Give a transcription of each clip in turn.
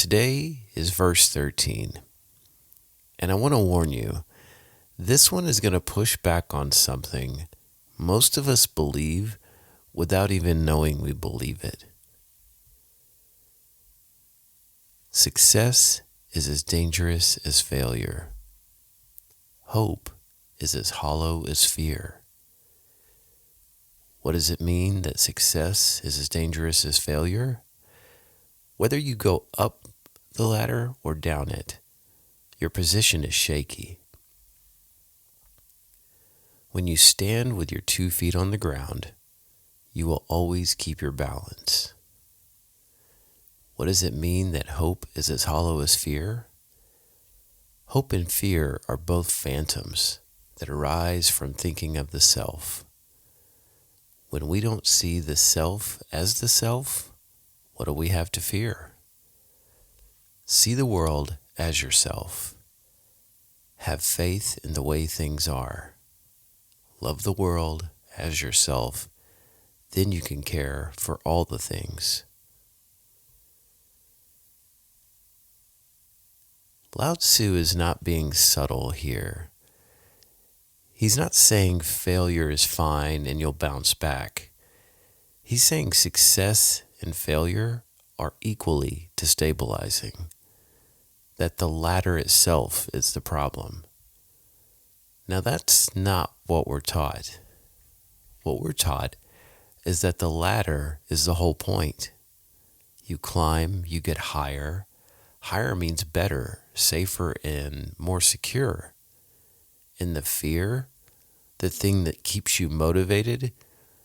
Today is verse 13. And I want to warn you, this one is going to push back on something most of us believe without even knowing we believe it. Success is as dangerous as failure. Hope is as hollow as fear. What does it mean that success is as dangerous as failure? Whether you go up the ladder or down it, your position is shaky. When you stand with your 2 feet on the ground, you will always keep your balance. What does it mean that hope is as hollow as fear? Hope and fear are both phantoms that arise from thinking of the self. When we don't see the self as the self, what do we have to fear? See the world as yourself. Have faith in the way things are. Love the world as yourself. Then you can care for all the things. Lao Tzu is not being subtle here. He's not saying failure is fine and you'll bounce back. He's saying success and failure are equally destabilizing, that the latter itself is the problem. Now that's not what we're taught. What we're taught is that the ladder is the whole point. You climb, you get higher. Higher means better, safer, and more secure. And the fear, the thing that keeps you motivated,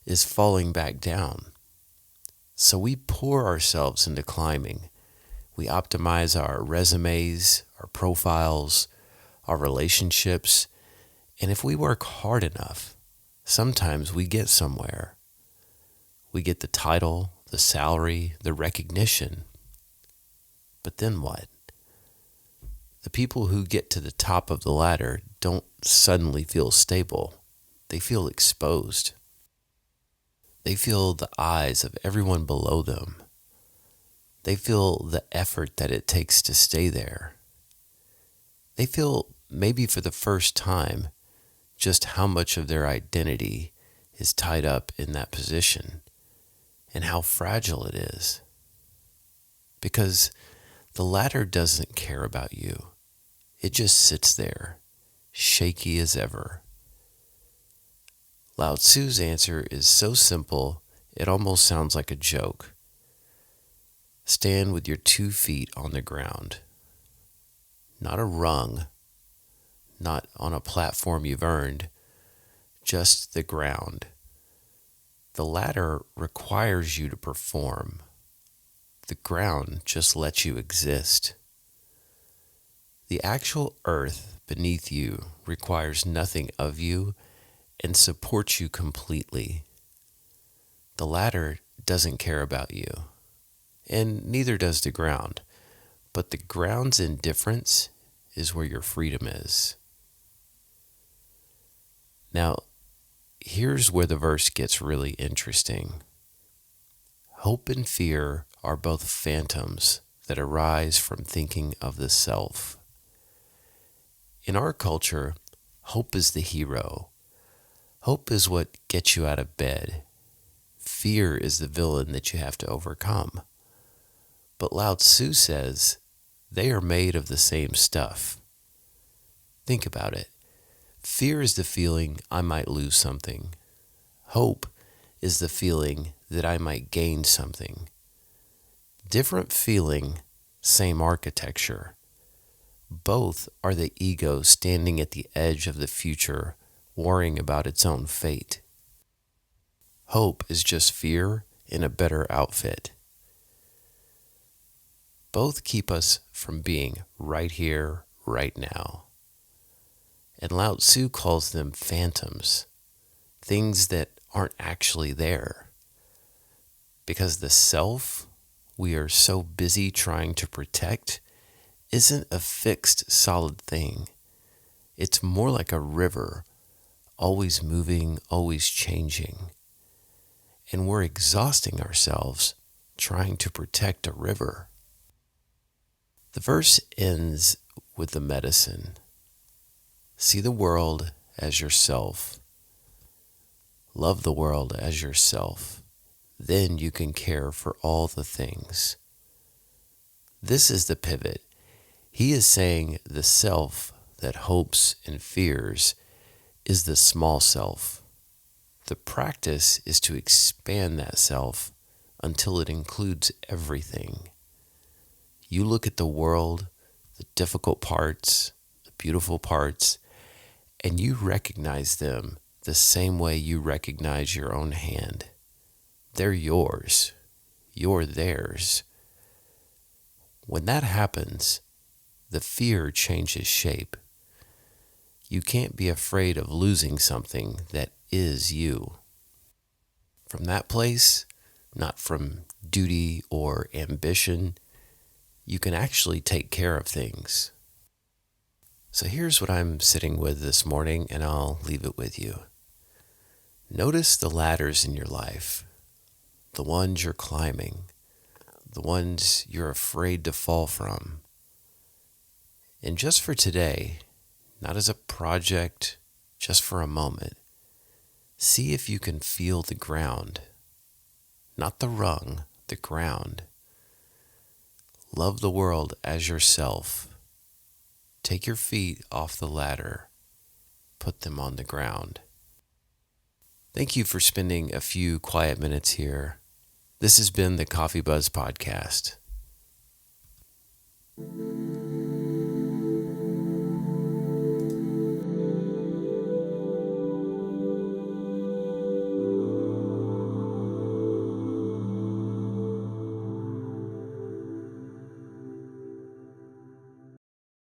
is falling back down. So we pour ourselves into climbing. We optimize our resumes, our profiles, our relationships, and if we work hard enough, sometimes we get somewhere. We get the title, the salary, the recognition. But then what? The people who get to the top of the ladder don't suddenly feel stable. They feel exposed. They feel the eyes of everyone below them. They feel the effort that it takes to stay there. They feel, maybe for the first time, just how much of their identity is tied up in that position and how fragile it is. Because the ladder doesn't care about you. It just sits there, shaky as ever. Lao Tzu's answer is so simple, it almost sounds like a joke. Stand with your 2 feet on the ground. Not a rung, not on a platform you've earned, just the ground. The ladder requires you to perform. The ground just lets you exist. The actual earth beneath you requires nothing of you and supports you completely. The ladder doesn't care about you, and neither does the ground, but the ground's indifference is where your freedom is. Now, here's where the verse gets really interesting. Hope and fear are both phantoms that arise from thinking of the self. In our culture, hope is the hero. Hope is what gets you out of bed. Fear is the villain that you have to overcome. But Lao Tzu says they are made of the same stuff. Think about it. Fear is the feeling I might lose something. Hope is the feeling that I might gain something. Different feeling, same architecture. Both are the ego standing at the edge of the future, worrying about its own fate. Hope is just fear in a better outfit. Both keep us from being right here, right now. And Lao Tzu calls them phantoms, things that aren't actually there. Because the self we are so busy trying to protect isn't a fixed, solid thing. It's more like a river, always moving, always changing. And we're exhausting ourselves trying to protect a river. The verse ends with the medicine. See the world as yourself. Love the world as yourself. Then you can care for all the things. This is the pivot. He is saying the self that hopes and fears is the small self. The practice is to expand that self until it includes everything. You look at the world, the difficult parts, the beautiful parts, and you recognize them the same way you recognize your own hand. They're yours. You're theirs. When that happens, the fear changes shape. You can't be afraid of losing something that is you. From that place, not from duty or ambition, you can actually take care of things. So here's what I'm sitting with this morning, and I'll leave it with you. Notice the ladders in your life, the ones you're climbing, the ones you're afraid to fall from. And just for today, not as a project, just for a moment, see if you can feel the ground, not the rung, the ground. Love the world as yourself. Take your feet off the ladder, put them on the ground. Thank you for spending a few quiet minutes here. This has been the Coffee Buzz Podcast.